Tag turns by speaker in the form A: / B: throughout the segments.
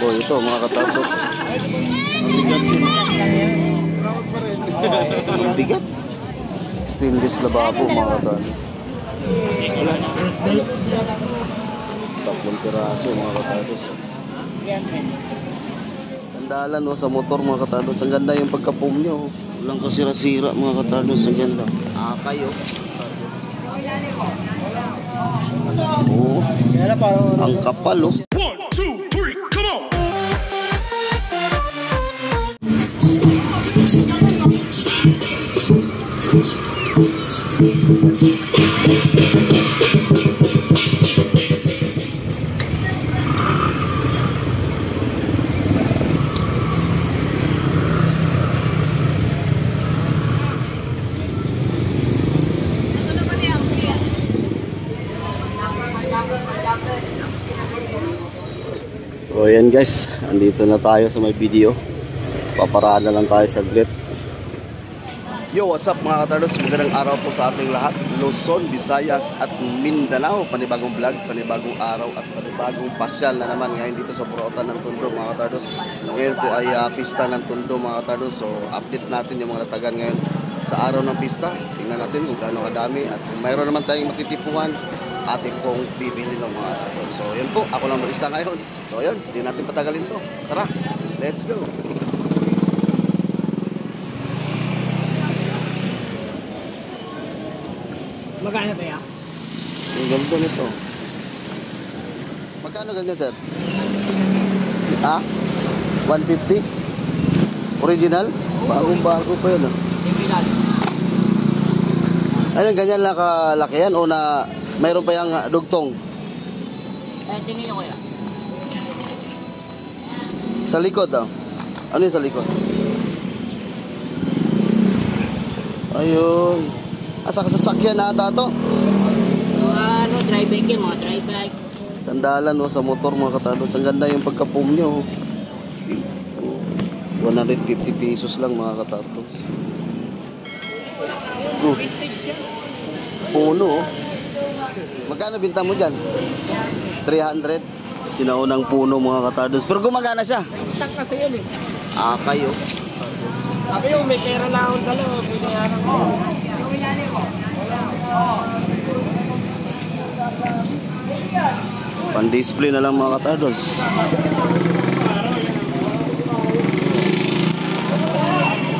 A: So ito mga katardos. Ang bigat. Stainless lababo mga katardos. Tatlong piraso mga katardos. Tandalan sa motor mga katardos. Ang ganda yung pagka-foam nyo. Walang kasira-sira mga katardos. Ang ganda. Kayo. Oh, ang kapal oh.
B: 1, 2, 3, come on!
A: So yan guys, andito na tayo sa may video. Paparaan na lang tayo saglit. Yo, what's up mga katardos? Magandang araw po sa ating lahat. Luzon, Visayas at Mindanao. Panibagong vlog, panibagong araw at panibagong pasyal na naman ngayon dito sa Purootan ng Tondo mga katardos. Ngayon po ay pista ng Tondo mga katardos. So update natin yung mga natagan ngayon sa araw ng pista. Tingnan natin kung gaano kadami at kung mayroon naman tayong matitipuan, ating pong bibili ng mga aral. So yun po, ako lang mag-isa ngayon. So yun, hindi natin patagalin to. Tara, let's go.
C: Magkano kaya?
A: Yung ganda nito. Magkano ganyan sir? Ha? 150? Original? Bagong-bago pa yun ah.
C: Original.
A: Ayun, ganyan lang kalaki yan o na mayroon pa yung dugtong?
C: Tingin nyo kaya?
A: Sa likod ah. Ano yung sa likod? Ayun. Asa kasasakyan na ata to?
C: Ano, dry bike yan, mga dry bike.
A: Sandalan o sa motor mga katardos. Ang ganda yung pagka-foam nyo. 150 pesos lang mga katardos. Puno oh. Magkano binta mo dyan? 300. Sinaunang puno mga katardos. Pero gumagana siya.
C: Stock kasi yun eh.
A: Kayo.
C: Sabi yung may pera lang akong dalawa, binayaran ko.
A: Pan-display na lang mga katardos.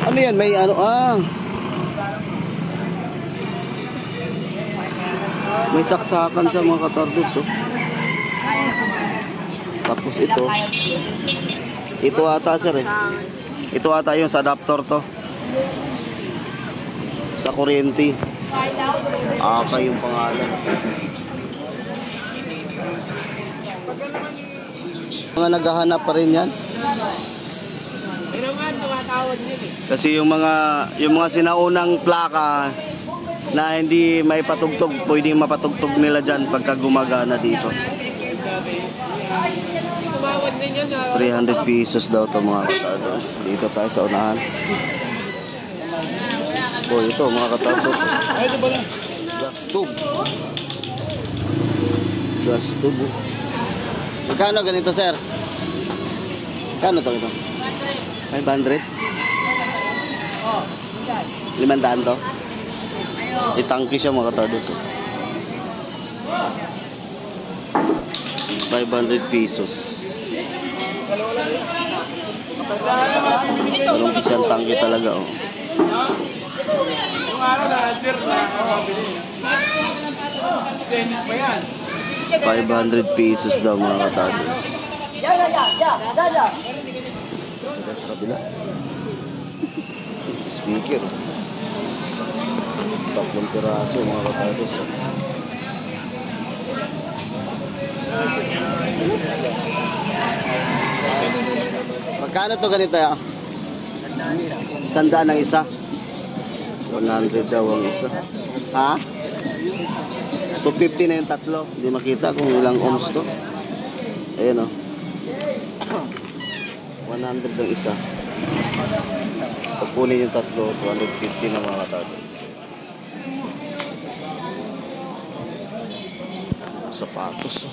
A: Ano yan? May ano may saksakan sa mga katardos oh. Tapos ito. Ito ata sir eh. Ito ata yung sa adapter to. Sa kuryente. Yung pangalan. Mga naghahanap pa rin yan.
C: Pero nga, tumatawad nyo eh.
A: Kasi yung mga sinaunang plaka na hindi may patugtog, pwedeng mapatugtog nila dyan pagka gumagana dito.
C: Tumawad ninyo sa...
A: 300 pesos daw to mga katardos. Dito tayo sa unahan. So ito mga katardos. Gas tube. Gas tube. Magkano ganito sir? Kano to ito? 500? 500 to? Itangki siya mga katardos. 500 pesos. Walang isang tangki talaga oh.
C: Yung araw na, sir na, Senate pa yan.
A: 500 pesos daw mga katardos. Sa kabila. Speaker. Tatlong piraso mga katardos. Magkano to ganito ya? 100 ang isa. 100 daw ang isa. Ha? 250 na yung tatlo. Hindi makita kung ilang ohms to. Ayan o. 100 ang isa. Pupunin yung tatlo, 250 na mga katardos. Sapatos.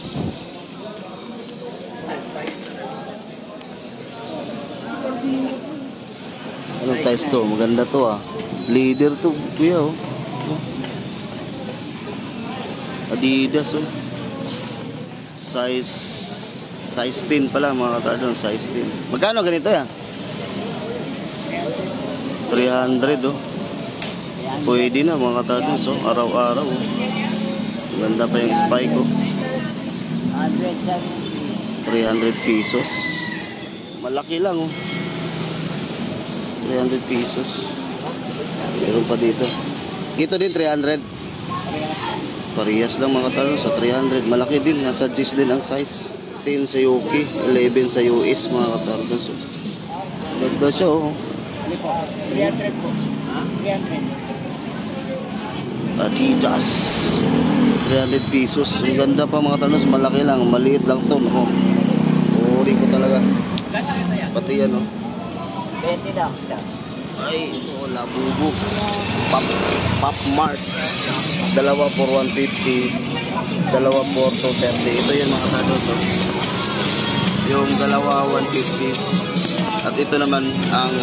A: size to. Maganda to ah. Leader to, kuya oh. Adidas oh. Size 10 pala mga katadon, size 10. Magkano ganito yan? 300 oh. Pwede na mga katadon, so araw-araw oh. Maganda pa yung spike oh. 300 pesos. Malaki lang oh. 300 pesos. Meron pa dito. Dito din 300. Parehas lang mga talon sa 300. Malaki din. Nasa 10 din ang size. 10 sa UK, 11 sa US mga katardo. So, ganda siya oh.
C: 300 po. 300.
A: Adidas. 300 pesos. Ang ganda pa mga talon. Malaki lang. Maliit lang to. No? Uri ko talaga. Pati yan oh.
C: 20 lang siya.
A: Ay, ito, labubo. Pop Mart. Dalawa for 150. Dalawa for 230. Ito yung mga tados. Oh. Yung dalawa 150. At ito naman ang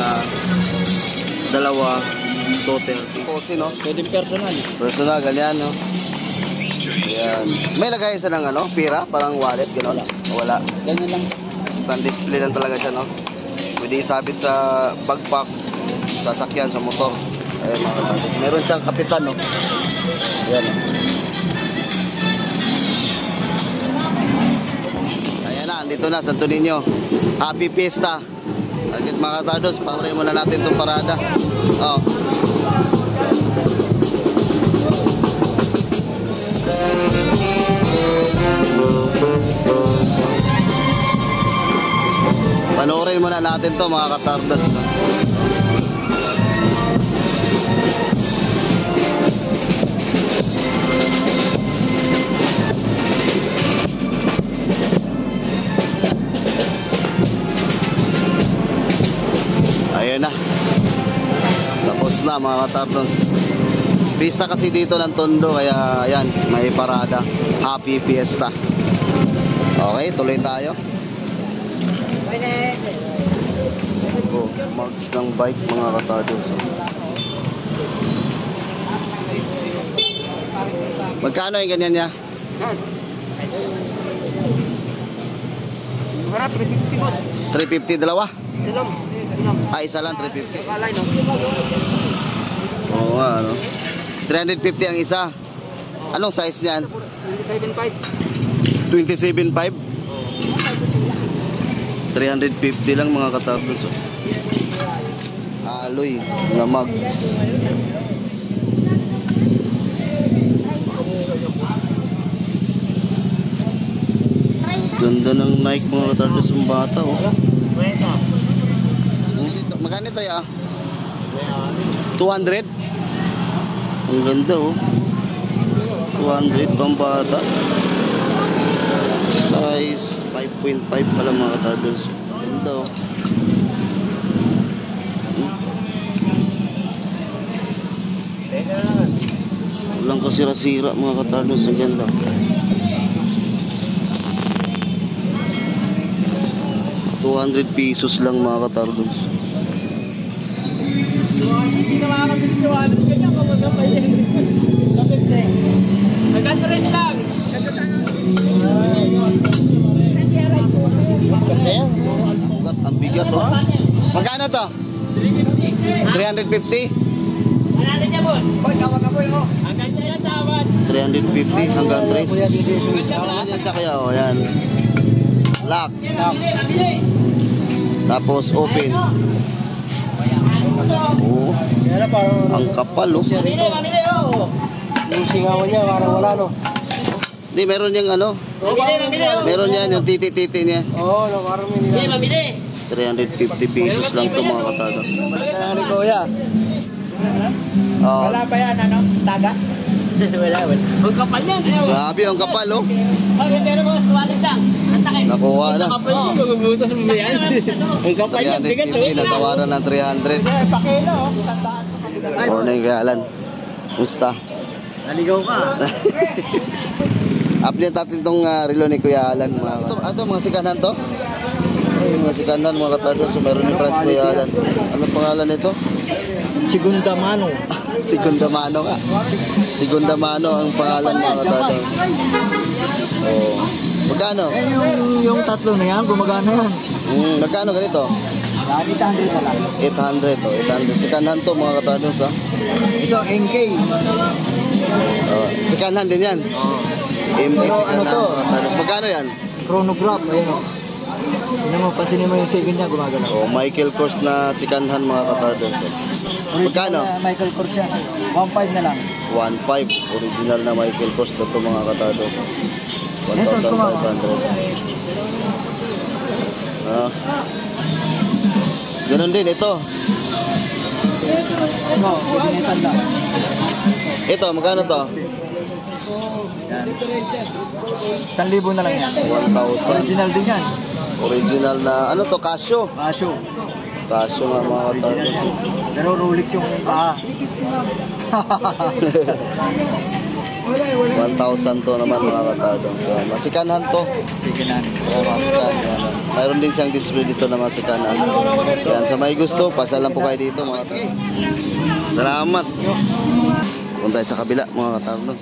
A: dalawa 230. Kasi no?
C: Pwede personal.
A: Personal, ganyan no? Ayan. May lagay isa ng ano? Pira? Parang wallet, gano'n? Wala.
C: Ganyan lang.
A: Pan-display lang talaga siya no? Pwede isabit sa backpack, sasakyan, sa motor. Ayan mga kapatid. Meron siyang kapitan, no? Ayan, no? Ayan na, andito na, Santo Niño. Happy Fiesta. Agad mga katados, pangray muna natin itong parada. Oh. Panoorin muna natin to mga katardas. Ayun na. Tapos na mga katardas. Pista kasi dito ng Tondo kaya ayan, may parada. Happy Fiesta. Okay, tuloy tayo. Oh, mags ng bike mga katardos. Magkano yung ganyan niya?
C: Harap, 350 boss.
A: 350 dalawa?
C: Silom.
A: Isa lang 350.
C: Kalay no.
A: Oo nga ano. 350 ang isa. Anong size niyan?
C: 27.5.
A: 27.5? 350 lang mga katardos. Alloy na mags. Ganda ng Nike mga katardos ng bata oh. Magkano ito ya? 200? Ang ganda oh. 200 pang bata. Size 5.5 pala mga katardos. Ganda oh. Walang kasira-sira mga katardos. Ang ganda. ₱200 lang mga katardos.
C: Hindi na makakapitiwan. Ganyan ko magkapay. Nag-address lang.
A: Ang bigat oh. Magkano to? 350?
C: Manalo niya boss. Hoy, tawag ako yun. Hanggang niya yan tawag.
A: 350 hanggang 3. Yan sa kaya oh, yan. Lock. Tapos open. Oh. Ang kapal oh.
C: Mamili oh.
D: Yung singawan niya, parang wala, no?
A: Hindi, meron yung ano. Meron yan, yung titi-titi niya.
D: Oo, no, parang may nila.
C: Mamili.
A: 350 pesos lang ito mga katardos. Ano kuya?
C: Wala pa yan, ano? Tagas? Wala. Ang kapal yan.
A: Grabe ang kapal oh.
C: Pero boss, wallet lang. Ang sakit.
A: Nakuha na.
C: Magbubutas mo yan. Ang kapal yan. Bigat to.
A: 350, natawaran ng 300.
C: Pakilo. Tandaan.
A: Morning kay Alan. Musta?
C: Naligaw ka.
A: Update natin itong relo ni Kuya Alan. Ito mga sikanan to? Ay, mga sikanan mga katardos. So, meron yung price Kuya Alan. Ano pangalan nito?
D: Segunda mano.
A: Segunda mano ka. Segunda mano ang pangalan mga katardos. Oh. Magkano?
D: Yung tatlo na yan, gumagana yan.
A: Magkano ganito?
D: 800 na lang.
A: 800 oh, 800. Second to mga katardos ha.
D: Ito, NK.
A: Oh, second hand din yan. MK
D: Pero
A: second
D: ano
A: hand,
D: to?
A: mga katardos. Magkano yan?
D: Chronograph, ayun o. Tignan mo, pansinin mo yung second niya, gumagana.
A: Oh, Michael Kors na second hand mga katardos. Magkano?
D: Michael Kors yan. 1.5 na lang.
A: 1.5 original na Michael Kors na ito mga katardos.
D: Yes,
A: 1,500. Ah. Ganun din ito.
D: Ano, pwede na yung sanda.
A: Ito, magkano to?
D: Yan. 1,000 na lang yan.
A: 1,000.
D: Original din yan.
A: Original na, ano to, Casio?
D: Casio.
A: Casio nga mga katardos.
D: Pero Rolex yung paa.
A: 1,000 to naman mga katardos. So, masikanan to.
D: Second hand.
A: Mayroon din siyang display dito na masikanan. Yan, sa may gusto, pasalan po kayo dito mga katardos. Salamat. Punta tayo sa kabila mga katardos.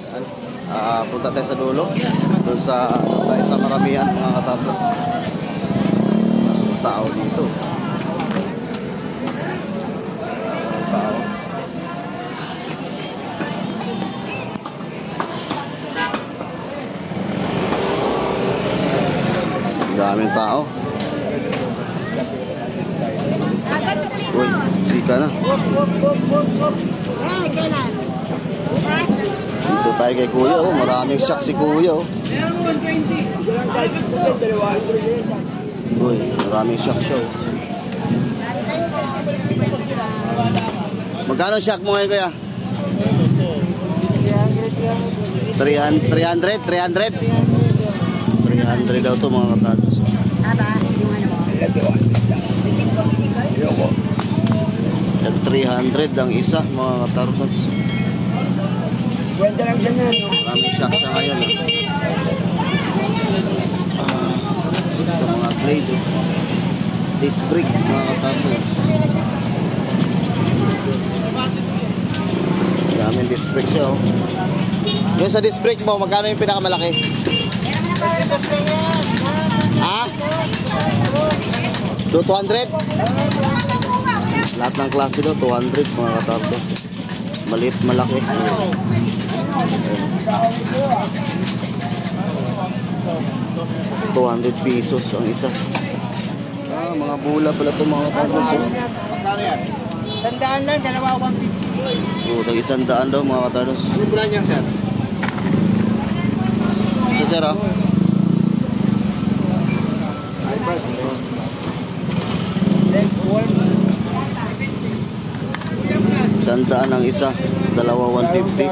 A: Punta tayo sa dulo. Doon sa, tayo sa maramihan mga katardos. Tao dito. Tao. Daming tao. Uy, sika na. Dito tayo kay Kuya, oh. Maraming shock si Kuya, oh. Uy, maraming shock siya, oh. Magkano shock mo ngayon, Kuya? 300? 300 daw to mga katardos. At 300 ang isa mga katardos.
D: Kwenta lang siya nga, no?
A: Maraming shock siya ngayon. Ito mga blade. Disc brake mga katardos. Maraming disc brake siya, oh. Yung sa disc brake mo, magkano yung pinakamalaki? Ha? 200? Lahat ng klase do 200 mga katardos. Maliit, malaki. 200 pesos ang isa. Mga bula pala ito mga katardos.
C: Tandaan lang, dalawa 150.
A: Tag-100 daw mga katardos.
C: Ano brand yan, sir?
A: Ito sir, oh. Sandaan ang isa, dalawa 150.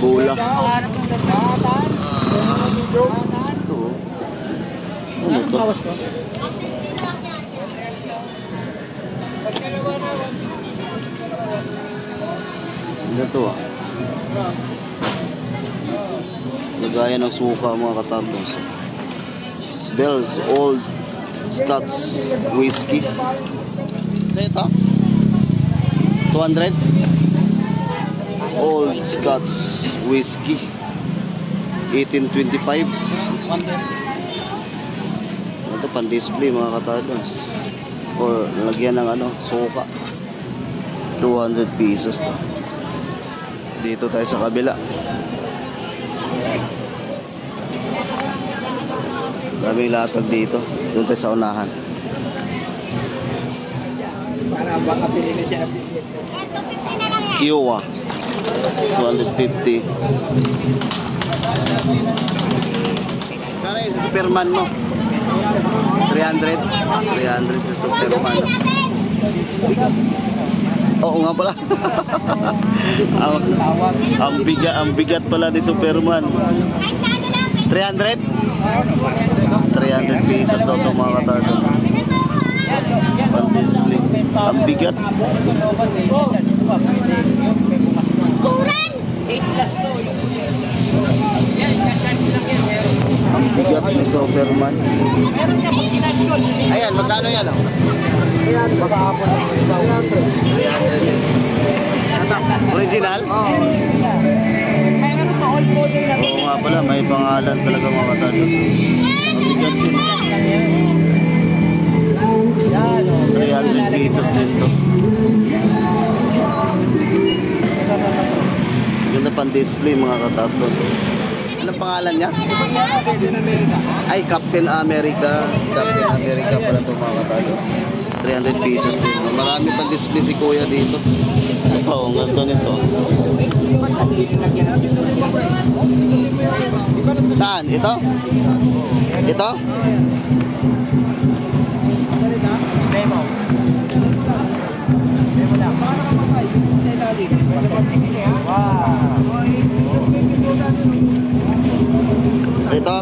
A: Bula. Ito, oh. Ano to? Ano to, ah? Lagayan ng suka mga katardos. Bell's Old Scots Whiskey. Sa ito? 200? Old Scots Whiskey 1825. Ito pan display mga katardos. Or lagyan ng ano, suka. 200 pesos to. Dito tayo sa kabila. Daming latag dito. Doon tayo sa unahan.
D: Para baka pinili siya.
A: Kiowa 250. Kano yung Superman mo? 300 sa Superman. Oo nga pala. ang bigat pala ni Superman. 300? 300 pesos daw ito mga katardos. Ang display. Ang bigat. Ang bigat ni Superman. Ayan, magkano yan? Oh?
D: Baka hapon lang yung iba.
A: 300. Original?
C: Oo. May ano to, old model na.
A: Oo nga pala, may pangalan talaga mga katados. Mabigat din.
C: Yan, o.
A: 300 pesos din to. Ganda pang display mga katados. Anong pangalan niya?
C: Captain America.
A: Ay, Captain America. Captain America pala ito mga katados. 300 pesos din. Marami pang display si kuya dito. Oo, ang ganda nito. Saan? Ito? Ito?
C: Memo. Memo lang. Wow.
A: Ito?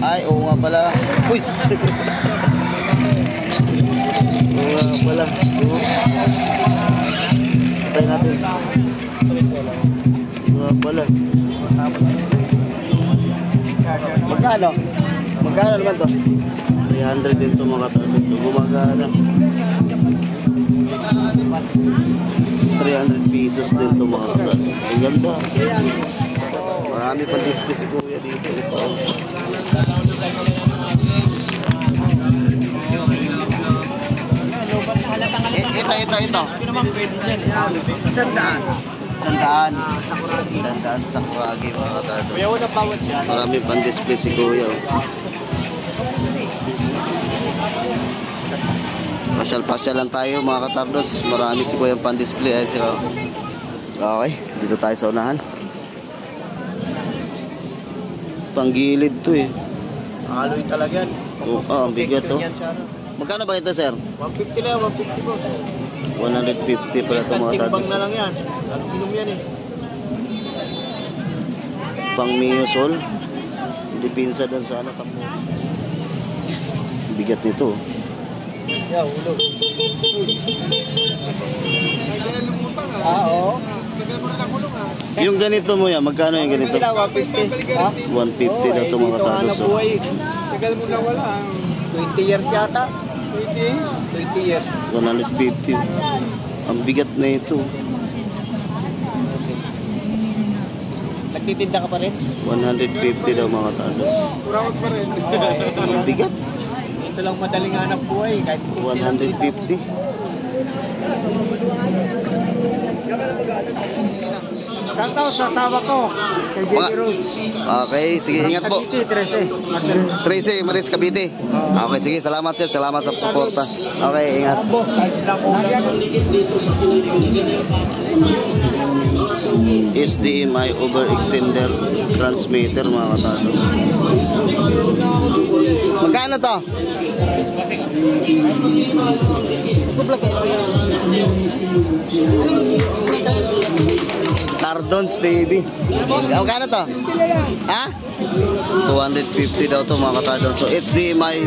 A: Ay, oo nga pala. Uy! Oo nga pala. Patay natin. Oo nga pala. Magkano? Magkano naman to? 300 din to mga katalis. So, gumagana. 300 pesos din to mga katalis. Ang ganda. Marami pa display si kuya dito. Ito. Ito.
C: Sandaan.
A: Sandaan sa Kuragi mga katalis.
C: Kuya, unang bawat yan.
A: Marami pang display si kuya. Pasyal-pasyal lang tayo mga katardos. Marami si kuya pang display. Okay, dito tayo sa unahan. Panggilid to eh.
C: Aloy talaga yan.
A: Oo, ang bigat to. Magkano ba ito sir?
C: 150 lang, 150 po.
A: 150 pala ito mga
C: Timbang
A: katardos.
C: na lang yan. Ano inom yan eh.
A: Pang Miosol. Hindi pinsa doon sa ano takbo. Bigat nito.
C: Yeah, ulo. Oo.
A: Yung ganito mo yan, magkano yung ganito?
C: 150. Ha?
A: 150 na ito mga katardos.
C: Dito, buhay. Tagal mo na wala. 20 years yata. 20 years.
A: 150. Ang bigat na ito.
C: Nagtitinda ka pa rin?
A: 150 daw mga katardos.
C: Kurawag pa rin.
A: Ang bigat.
C: Ito lang madaling hanap buhay. Kahit
A: 150.
C: Shoutout sa tawa ko. Kay
A: Mga-
C: Jenny Rose.
A: Okay, sige, ingat po.
C: Cavite, 13.
A: Tracy Maris Cavite. Okay, sige, salamat sir. Salamat sa suporta. Okay, ingat.
C: Boss, kahit lang po.
A: HDMI overextender transmitter mga katados. Magkano to? Cardons TV. Magkano to? Ha? 250 daw to mga katardon. So HDMI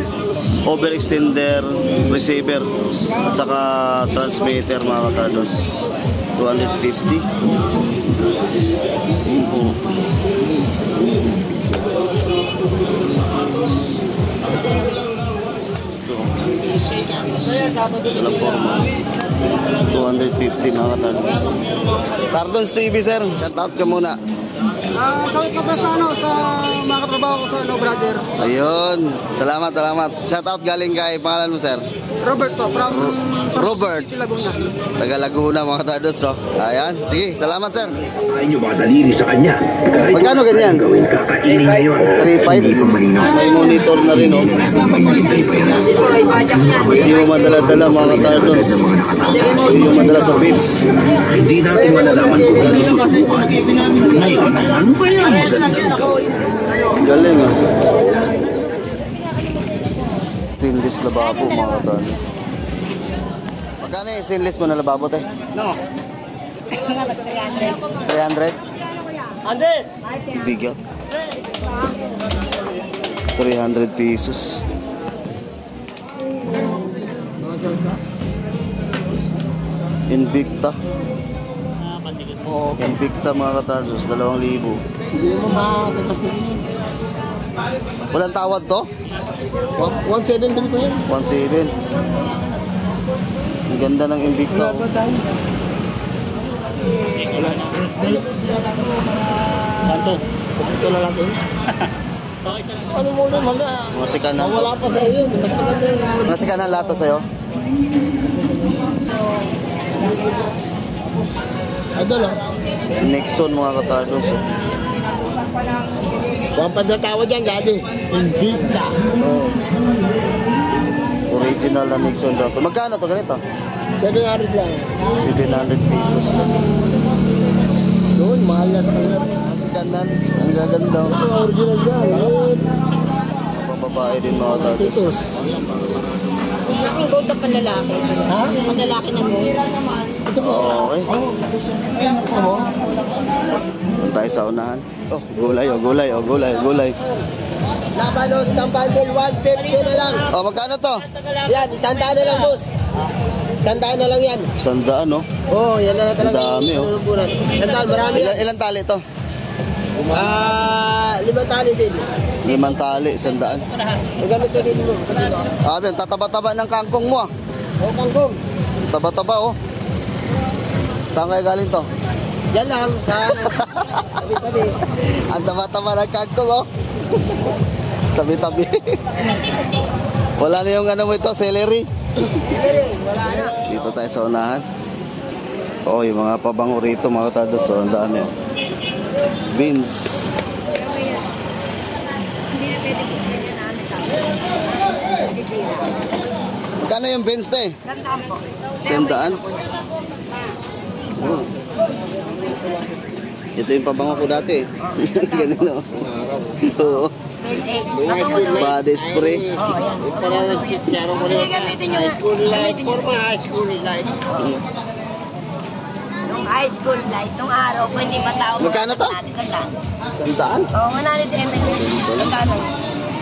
A: overextender receiver at saka transmitter mga katardon. 250. Walang forma. 250 mga katardon. Cardons TV sir, shout out ka muna.
C: Shout ka ba sa ano, sa mga katrabaho ko sa ano, brother?
A: Ayun, salamat, salamat. Shout out galing kay pangalan mo sir.
C: Robert po, from
A: Robert.
C: Laguna.
A: Taga Laguna mga katardos. So, ayan, sige, salamat sir.
E: Ay nyo mga daliri sa kanya. Kahit
A: Magkano ganyan?
E: gawin kakainin ngayon.
A: 3.5.
E: Hindi pa malinaw.
A: May monitor na rin oh. Hindi mo madala-dala mga katardos. Hindi mo madala sa beach.
E: Hindi natin malalaman kung ano susubukan. Ngayon, ano ba yan?
A: Galing ah. Stainless lababo mga katardos. Magkano yung stainless mo na lababo te?
C: No.
A: 300?
C: Ande!
A: Bigat. 300 pesos. Invicta. Invicta mga katardos, 2,000.
C: Hindi mo matatas na yun.
A: Walang tawad to?
C: 1.7 din ko yan.
A: 1.7. Ang ganda ng Invicta. Oh.
C: Santo, ito na natin. Ano mo naman na?
A: Mga sikanan.
C: Wala pa sa iyo.
A: Mga sikanan lahat to sa'yo?
C: Idol ah.
A: Nixon mga katardos.
C: Huwag pa natawad yan, daddy. Invicta.
A: Oh. Original na Nixon daw. Magkano to ganito?
C: 700 lang.
A: 700 pesos.
C: Doon, mahal na sa kanila.
A: Sikanan. Ang gaganda.
C: Original yan. Lahat.
A: Pababae din mga katardos.
C: Titos.
F: Ang gold na panlalaki.
C: Ha?
F: Panlalaki na gold.
A: Okay.
C: Ano?
A: Doon tayo sa unahan. Oh, gulay, oh, gulay, oh, gulay, gulay.
C: Labanos, ng bundle, 150 na lang.
A: Oh, magkano to?
C: Yan, 100 na lang, boss. 100 na lang yan.
A: 100, no?
C: Oh, yan na talaga.
A: Dami, oh.
C: 100, marami yan.
A: Ilan tali to?
C: 5 tali din.
A: 5 tali, 100.
C: May ganito din mo.
A: Abi, ang tataba-taba ng kangkong mo, ah.
C: Oh, kangkong.
A: Taba-taba, oh. Saan kayo galing to?
C: Yan lang. Tabi-tabi.
A: Ang taba-taba ng kangkong, oh. Tabi-tabi. Wala na yung ano mo ito, celery.
C: Wala na.
A: Dito tayo sa unahan. Oh, yung mga pabango rito, mga katardos, so ang dami, oh. Beans. Magkano yung beans na eh? 100? Oh. Ito yung pabango ko dati. Ganun, no? Oo. Body spray.
F: Nung high school light, nung araw ko hindi pa tao.
A: Magkano to? 100?
F: Oo, 100 ml. Magkano?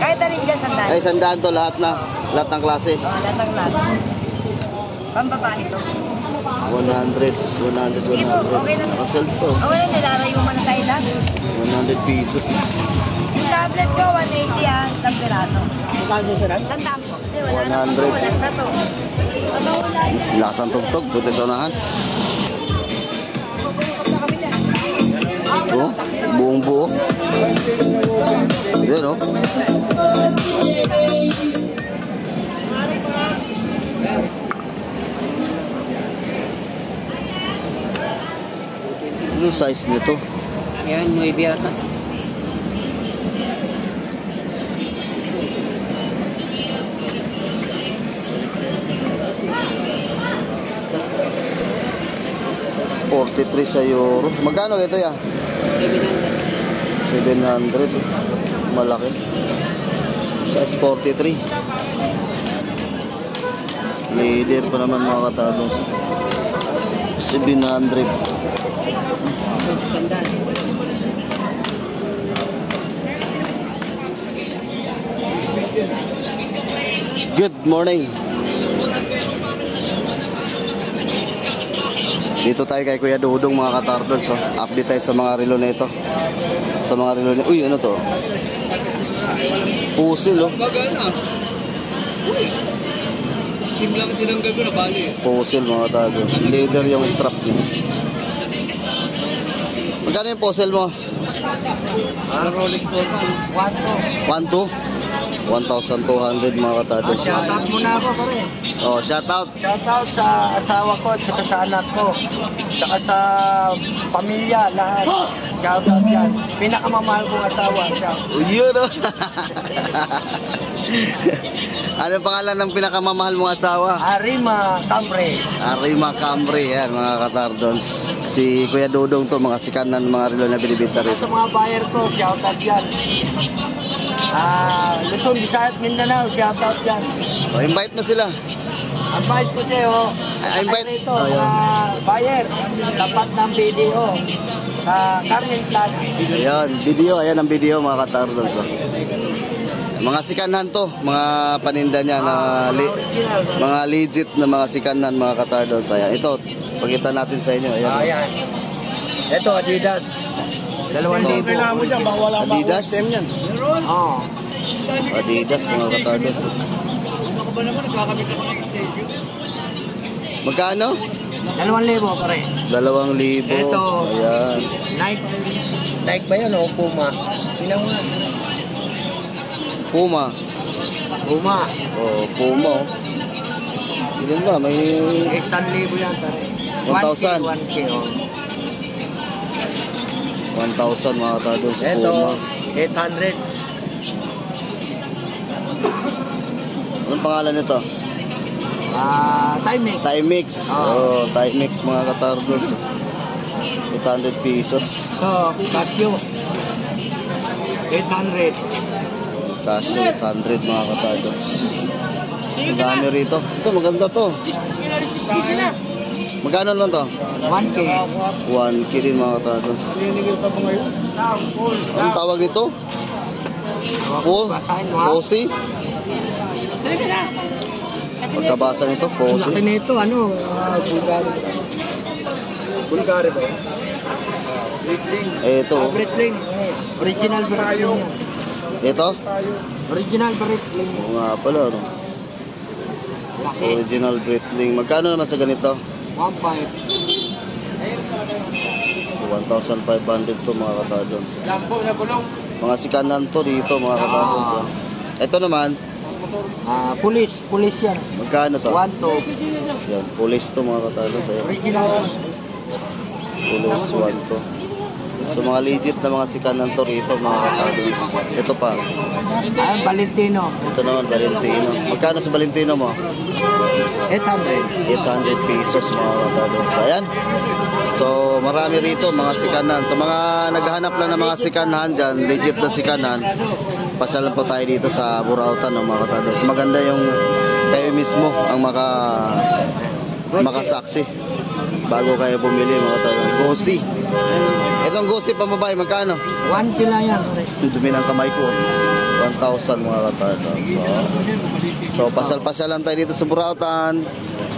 F: Kahit alin dyan, sandaan.
A: Ay, 100 to lahat na. Lahat ng klase.
F: Oo, lahat ng klase. Pambabae to.
A: 100.
F: Okay lang.
A: Nakasell to.
F: Okay lang, nilarayo mo na tayo lahat.
A: 100 pesos.
F: Yung tablet ko, 180 ah, isang piraso.
C: Magkano sila?
F: Sandaan po. Kasi wala na
A: 100.
F: to, wala na to. Ano wala yan?
A: Lakas ang tugtog. Buti sa unahan. Oh, buong buo. Yan, oh. Ano size nito?
C: Yan, 9 yata.
A: $43 sa euro. Magkano ito ya? 700. Malaki. Size 43. Leader pa naman mga katardos. 700. Good morning. Dito tayo kay Kuya Dudong mga katardos. So, update tayo sa mga relo nito. Sa mga relo nito. Uy, ano to? Pusil, oh. Pusil mga katardos. Leather yung strap niya. Magkano yung pusil mo?
C: Rolling ball.
A: 1,200 mga katardos.
C: Shoutout muna ako, pare.
A: Oh, shout out.
C: Shoutout sa asawa ko, tsaka sa anak ko, tsaka sa pamilya, lahat. Shoutout yan. Pinakamamahal kong asawa siya.
A: Yun, oh. Ano pangalan ng pinakamamahal mong asawa?
C: Arima Cambre.
A: Arima Camry, yan mga katardons. Si Kuya Dudong to, mga sikanan, mga relo na binibenta
C: Sa
A: rito.
C: mga buyer ko, shoutout yan. Luzon, Visayas, Mindanao, shoutout yan.
A: Oh, invite mo sila.
C: Advice ko sa'yo,
A: Invite.
C: rito,
A: Oh, yun.
C: buyer, tapat ng video, sa Carmen Plana.
A: Ayan, video, ayan ang video mga katardons. Oh. Mga sikanan to, mga paninda niya na mga legit na mga sikanan mga katardons. Ayan, ito, pakita natin sa inyo. Ayan.
C: Ayan. Ito, Adidas. 2,000.
A: Adidas.
C: Oo.
A: Adidas mga katardos. Magkano?
C: 2,000 pare.
A: 2,000.
C: Ito.
A: Ayan.
C: Nike. Nike ba yun o Puma? Tingnan mo nga.
A: Puma.
C: Puma.
A: Oh, Puma. Oh. Yun ba? May
C: 1,000 yan pare.
A: 1,000.
C: 1K oh.
A: 1,000 mga katardos.
C: Ito.
A: Puma.
C: 800.
A: Anong pangalan nito?
C: Time Mix.
A: Timex. Oh, Timex mga katardos. 800 pesos.
C: Ito. Casio. 800.
A: Casio 800 mga katardos. Ang dami rito. Ito maganda to. Magkano naman to?
C: 1K.
A: 1K din mga katardos. Anong tawag nito?
C: Basahin mo ha.
A: Fosi? Pagkabasa nito,
C: Ang
A: Fosi.
C: laki nito, ano? Bulgari. Bulgari ba yun?
A: Ito.
C: Breitling. Original Breitling yan.
A: Ito?
C: Original Breitling.
A: Oo nga pala. No?
C: Laki.
A: Original Breitling. Magkano naman sa ganito? 1,500 to mga katardos. Mga sikanan to dito mga katardos. Oh. Ito naman,
C: Police yan.
A: magkano to?
C: 1,2.
A: Yan, police to mga katardos. Ayan.
C: Original.
A: Police 1 to. So mga legit na mga sikanan to rito mga katardos. Ito pa.
C: Ayun, Valentino.
A: Ito naman, Valentino. Magkano sa Valentino mo?
C: 800.
A: 800 pesos mga katardos. Ayan. So marami rito mga sikanan. Sa mga naghahanap lang ng mga sikanan dyan, legit na sikanan, pasalan po tayo dito sa Burautan ng mga katardos. Maganda yung kayo mismo ang makasaksi bago kayo bumili mga katardos. Gosi. Itong Gosi pambabae, magkano?
C: 1K lang yan.
A: Dumi ng kamay ko. 1,000 mga katardos. So pasal-pasalan tayo dito sa Burautan.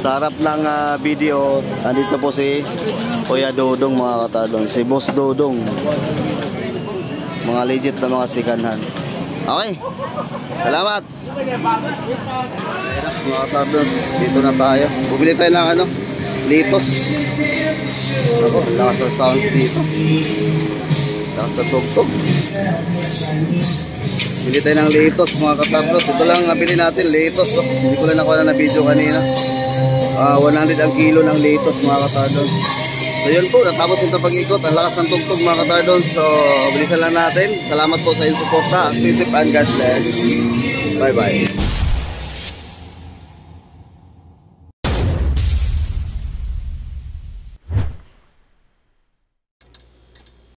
A: Sa harap ng video, andito po si Kuya Dodong mga katardos. Si Boss Dodong. Mga legit na mga sikanhan. Okay. Salamat. Mga katardos, dito na tayo. Bumili tayo ng ano, litos. Ako, lakas ng sounds dito. Lakas ng tugtog. Bili tayo ng litos mga katardos. Ito lang nabili natin, litos. Oh. Hindi ko lang nakuha na video kanina. 100 ang kilo ng litos mga katardos. So yun po, natapos ito pag-ikot. Ang lakas ng tugtog mga katardos. So bilisan lang natin. Salamat po sa inyong suporta. Stay safe and God bless. Bye bye.